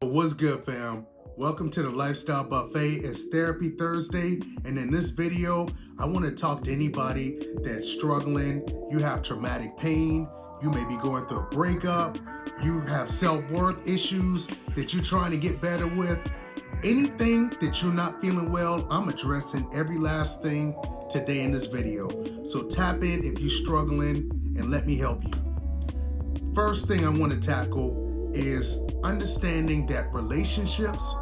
What's good, fam? Welcome to the Lifestyle Buffet. It's Therapy Thursday, and in this video, I want to talk to anybody that's struggling. You have traumatic pain, you may be going through a breakup, you have self-worth issues that you're trying to get better with. Anything that you're not feeling well, I'm addressing every last thing today in this video. So tap in if you're struggling and let me help you. First thing I want to tackle is understanding that relationships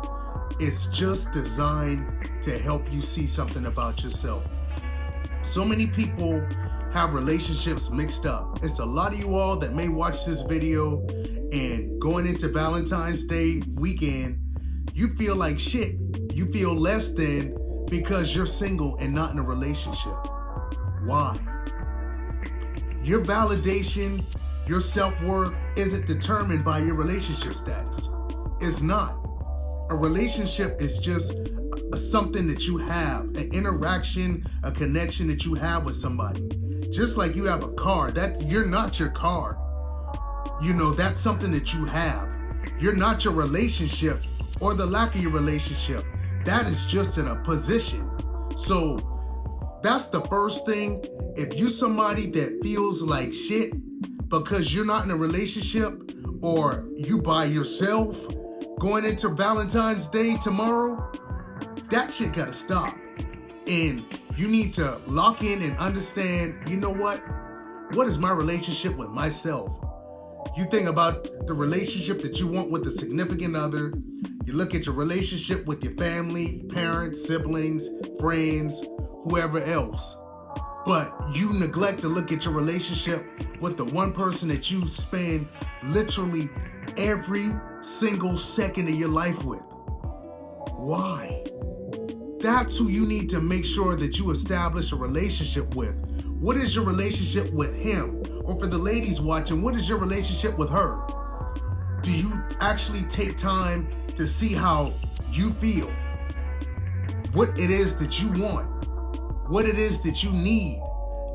is just designed to help you see something about yourself. So many people have relationships mixed up. It's a lot of you all that may watch this video and going into Valentine's Day weekend, you feel like shit. You feel less than because you're single and not in a relationship. Why? Your validation, your self-worth isn't determined by your relationship status. It's not. A relationship is just something that you have, an interaction, a connection that you have with somebody. Just like you have a car, that you're not your car. You know, that's something that you have. You're not your relationship or the lack of your relationship. That is just in a position. So that's the first thing. If you're somebody that feels like shit because you're not in a relationship or you by yourself going into Valentine's Day tomorrow, that shit gotta stop. And you need to lock in and understand, you know what? What is my relationship with myself? You think about the relationship that you want with a significant other. You look at your relationship with your family, parents, siblings, friends, whoever else. But you neglect to look at your relationship with the one person that you spend literally every single second of your life with. Why? That's who you need to make sure that you establish a relationship with. What is your relationship with him? Or for the ladies watching, what is your relationship with her? Do you actually take time to see how you feel? What it is that you want? What it is that you need?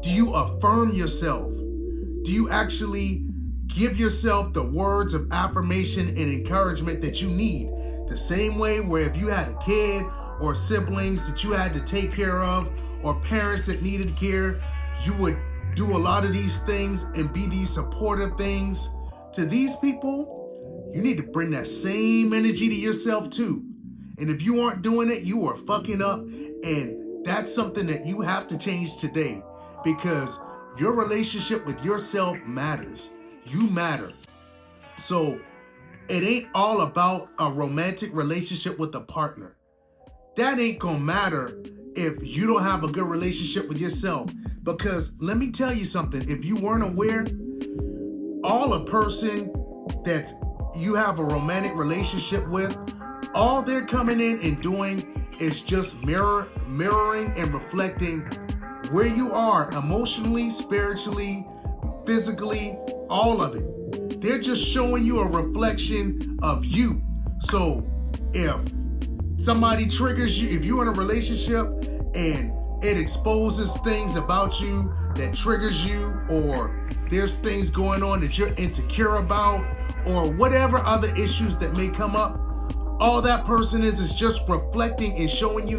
Do you affirm yourself? Do you actually give yourself the words of affirmation and encouragement that you need? The same way where if you had a kid or siblings that you had to take care of or parents that needed care, you would do a lot of these things and be these supportive things to these people. You need to bring that same energy to yourself too. And if you aren't doing it, you are fucking up, and that's something that you have to change today, because your relationship with yourself matters. You matter. So it ain't all about a romantic relationship with a partner. That ain't gonna matter if you don't have a good relationship with yourself. Because let me tell you something, if you weren't aware, all a person that you have a romantic relationship with, all they're coming in and doing is just mirroring and reflecting where you are emotionally, spiritually, physically, all of it. They're just showing you a reflection of you. So if somebody triggers you, if you're in a relationship and it exposes things about you that triggers you, or there's things going on that you're insecure about, or whatever other issues that may come up, all that person is just reflecting and showing you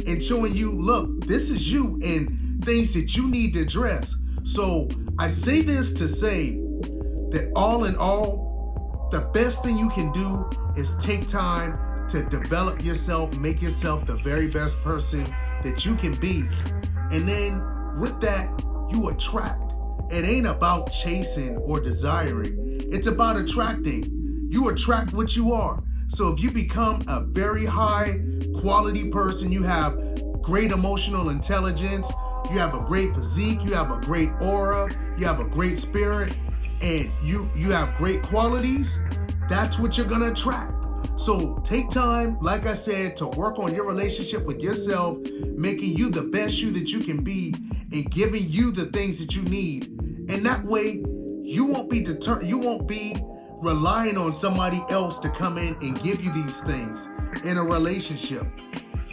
and showing you, look, this is you and things that you need to address. So I say this to say that all in all, the best thing you can do is take time to develop yourself, make yourself the very best person that you can be. And then with that, you attract. It ain't about chasing or desiring. It's about attracting. You attract what you are. So if you become a very high quality person, you have great emotional intelligence, you have a great physique, you have a great aura, you have a great spirit, and you have great qualities, that's what you're gonna attract. So take time, like I said, to work on your relationship with yourself, making you the best you that you can be, and giving you the things that you need. And that way, you won't be relying on somebody else to come in and give you these things in a relationship.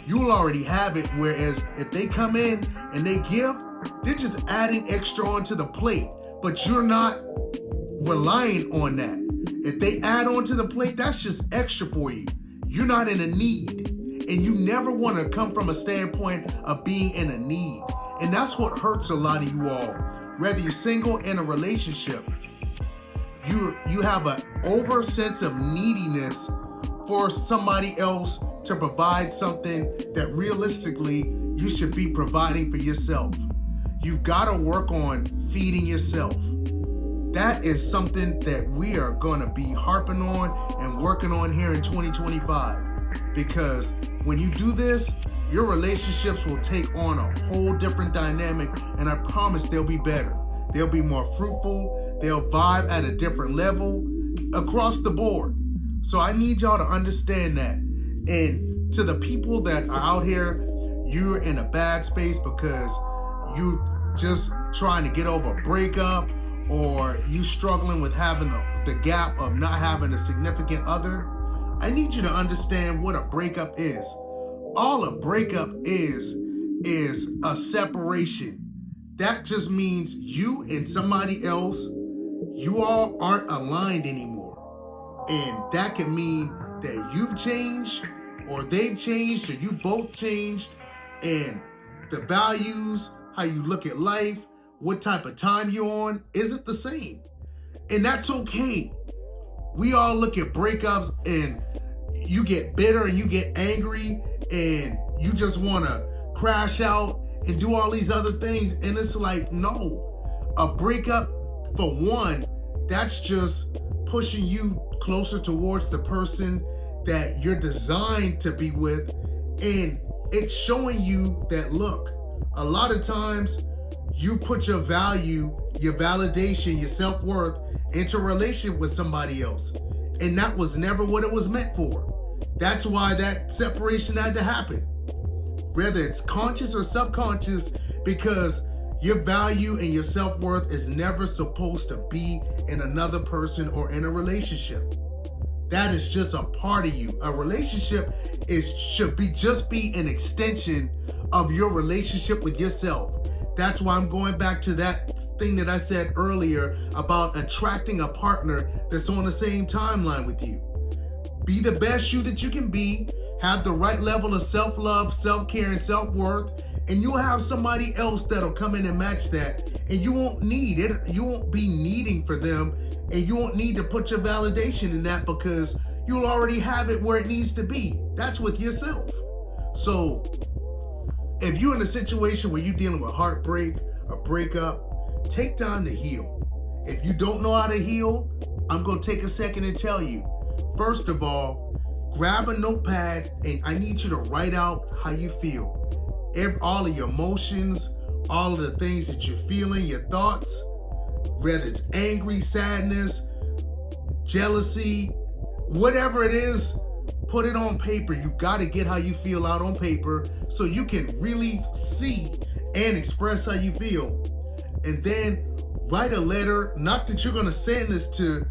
You'll already have it, whereas if they come in and they give, they're just adding extra onto the plate, but you're not relying on that. If they add on to the plate, that's just extra for you. You're not in a need. And you never want to come from a standpoint of being in a need. And that's what hurts a lot of you all. Whether you're single in a relationship, you have an over sense of neediness for somebody else to provide something that realistically you should be providing for yourself. You gotta work on feeding yourself. That is something that we are gonna be harping on and working on here in 2025. Because when you do this, your relationships will take on a whole different dynamic, and I promise they'll be better. They'll be more fruitful. They'll vibe at a different level across the board. So I need y'all to understand that. And to the people that are out here, you're in a bad space because you just trying to get over a breakup, or you struggling with having the gap of not having a significant other. I need you to understand what a breakup is. All a breakup is a separation. That just means you and somebody else, you all aren't aligned anymore. And that can mean that you've changed, or they've changed, or you both changed, and the values, how you look at life, what type of time you're on isn't the same. And that's okay. We all look at breakups and you get bitter and you get angry and you just want to crash out and do all these other things. And it's like, no, a breakup, for one, that's just pushing you closer towards the person that you're designed to be with. And it's showing you that, look, a lot of times you put your value, your validation, your self-worth into a relationship with somebody else. And that was never what it was meant for. That's why that separation had to happen. Whether it's conscious or subconscious, because your value and your self-worth is never supposed to be in another person or in a relationship. That is just a part of you. A relationship should be an extension of your relationship with yourself. That's why I'm going back to that thing that I said earlier about attracting a partner that's on the same timeline with you. Be the best you that you can be, have the right level of self-love, self-care, and self-worth, and you'll have somebody else that'll come in and match that. And you won't need it. You won't be needing for them, and you won't need to put your validation in that because you'll already have it where it needs to be. That's with yourself. So if you're in a situation where you're dealing with heartbreak or breakup, take time to heal. If you don't know how to heal, I'm going to take a second and tell you. First of all, grab a notepad and I need you to write out how you feel. All of your emotions, all of the things that you're feeling, your thoughts, whether it's angry, sadness, jealousy, whatever it is, put it on paper. You got to get how you feel out on paper so you can really see and express how you feel. And then write a letter, not that you're going to send this to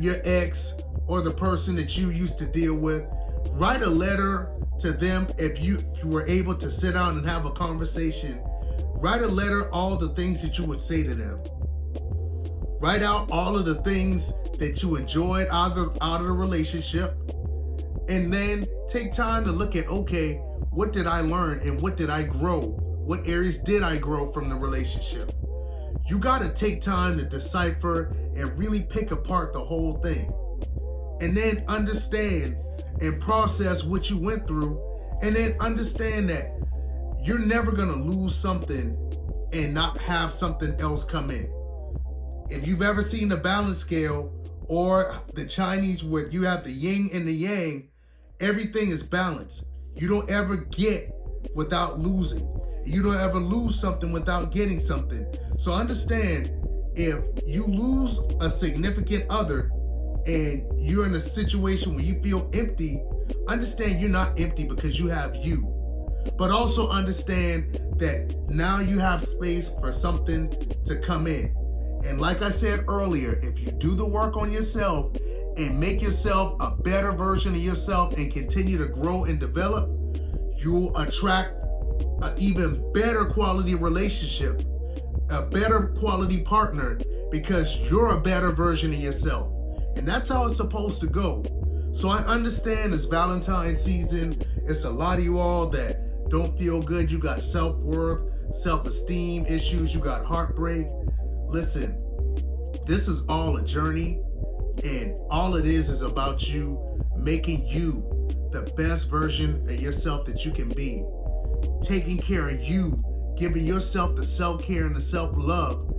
your ex or the person that you used to deal with. Write a letter to them if you were able to sit down and have a conversation. Write a letter, all the things that you would say to them. Write out all of the things that you enjoyed out of the relationship. And then take time to look at, okay, what did I learn and what did I grow? What areas did I grow from the relationship? You got to take time to decipher and really pick apart the whole thing. And then understand and process what you went through. And then understand that you're never going to lose something and not have something else come in. If you've ever seen the balance scale or the Chinese where you have the yin and the yang, everything is balanced. You don't ever get without losing. You don't ever lose something without getting something. So understand, if you lose a significant other and you're in a situation where you feel empty, understand you're not empty because you have you. But also understand that now you have space for something to come in. And like I said earlier, if you do the work on yourself and make yourself a better version of yourself and continue to grow and develop, you'll attract an even better quality relationship, a better quality partner, because you're a better version of yourself. And that's how it's supposed to go. So I understand it's Valentine's season. It's a lot of you all that don't feel good. You got self-worth, self-esteem issues. You got heartbreak. Listen, this is all a journey. And all it is about you making you the best version of yourself that you can be. Taking care of you, giving yourself the self-care and the self-love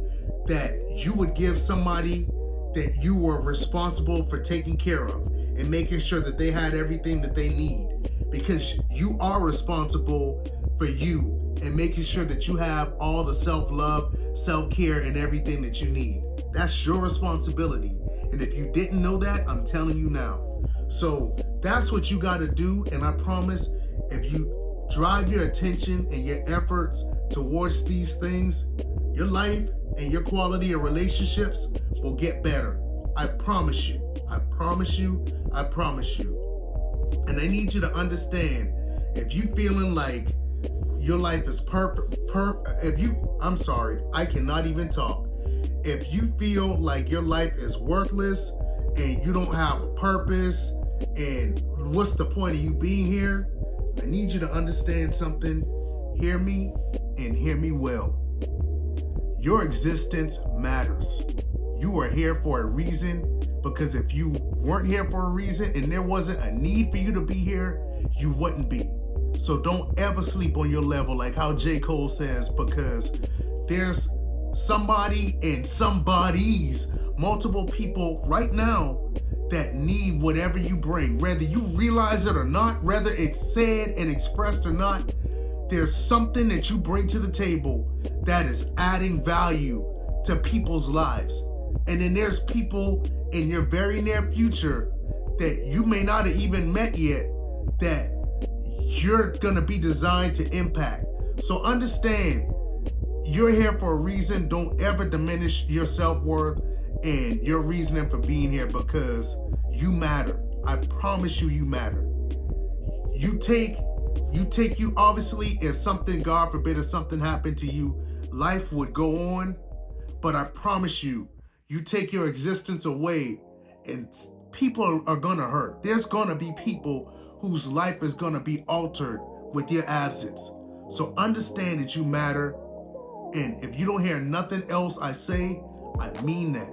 that you would give somebody that you were responsible for taking care of and making sure that they had everything that they need, because you are responsible for you and making sure that you have all the self-love, self-care, and everything that you need. That's your responsibility. And if you didn't know that, I'm telling you now. So that's what you got to do. And I promise, if you drive your attention and your efforts towards these things, your life and your quality of relationships will get better. I promise you. I promise you. I promise you. And I need you to understand, if you feeling like your life is I'm sorry, I cannot even talk. If you feel like your life is worthless and you don't have a purpose and what's the point of you being here, I need you to understand something. Hear me and hear me well. Your existence matters. You are here for a reason, because if you weren't here for a reason and there wasn't a need for you to be here, you wouldn't be. So don't ever sleep on your level, like how J. Cole says, because there's somebody and somebodies, multiple people right now that need whatever you bring, whether you realize it or not, whether it's said and expressed or not. There's something that you bring to the table that is adding value to people's lives. And then there's people in your very near future that you may not have even met yet that you're gonna be designed to impact. So understand, you're here for a reason. Don't ever diminish your self-worth and your reasoning for being here, because you matter. I promise you, you matter. You obviously, if something, God forbid, if something happened to you, life would go on. But I promise you, you take your existence away and people are gonna hurt. There's gonna be people whose life is gonna be altered with your absence. So understand that you matter. And if you don't hear nothing else I say, I mean that.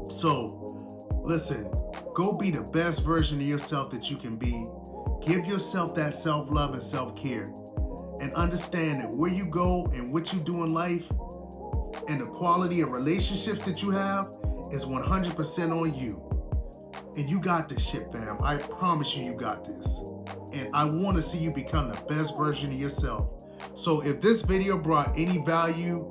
So listen, go be the best version of yourself that you can be. Give yourself that self-love and self-care. And understand that where you go and what you do in life and the quality of relationships that you have is 100% on you. And you got this shit, fam. I promise you, you got this. And I want to see you become the best version of yourself. So if this video brought any value,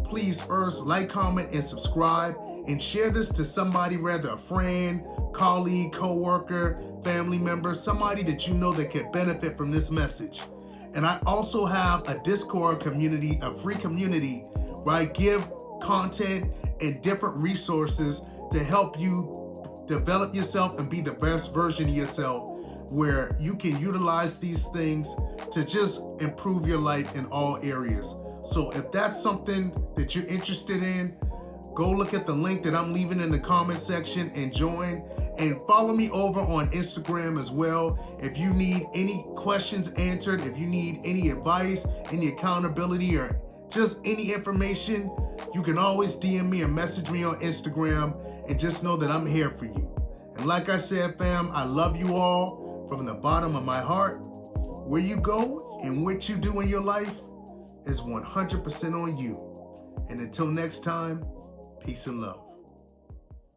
please first like, comment, and subscribe, and share this to somebody, whether a friend, colleague, co-worker, family member, somebody that you know that could benefit from this message. And I also have a Discord community, a free community, where I give content and different resources to help you develop yourself and be the best version of yourself, where you can utilize these things to just improve your life in all areas. So if that's something that you're interested in, go look at the link that I'm leaving in the comment section and join. And follow me over on Instagram as well. If you need any questions answered, if you need any advice, any accountability, or just any information, you can always DM me or message me on Instagram, and just know that I'm here for you. And like I said, fam, I love you all from the bottom of my heart. Where you go and what you do in your life is 100% on you. And until next time, peace and love.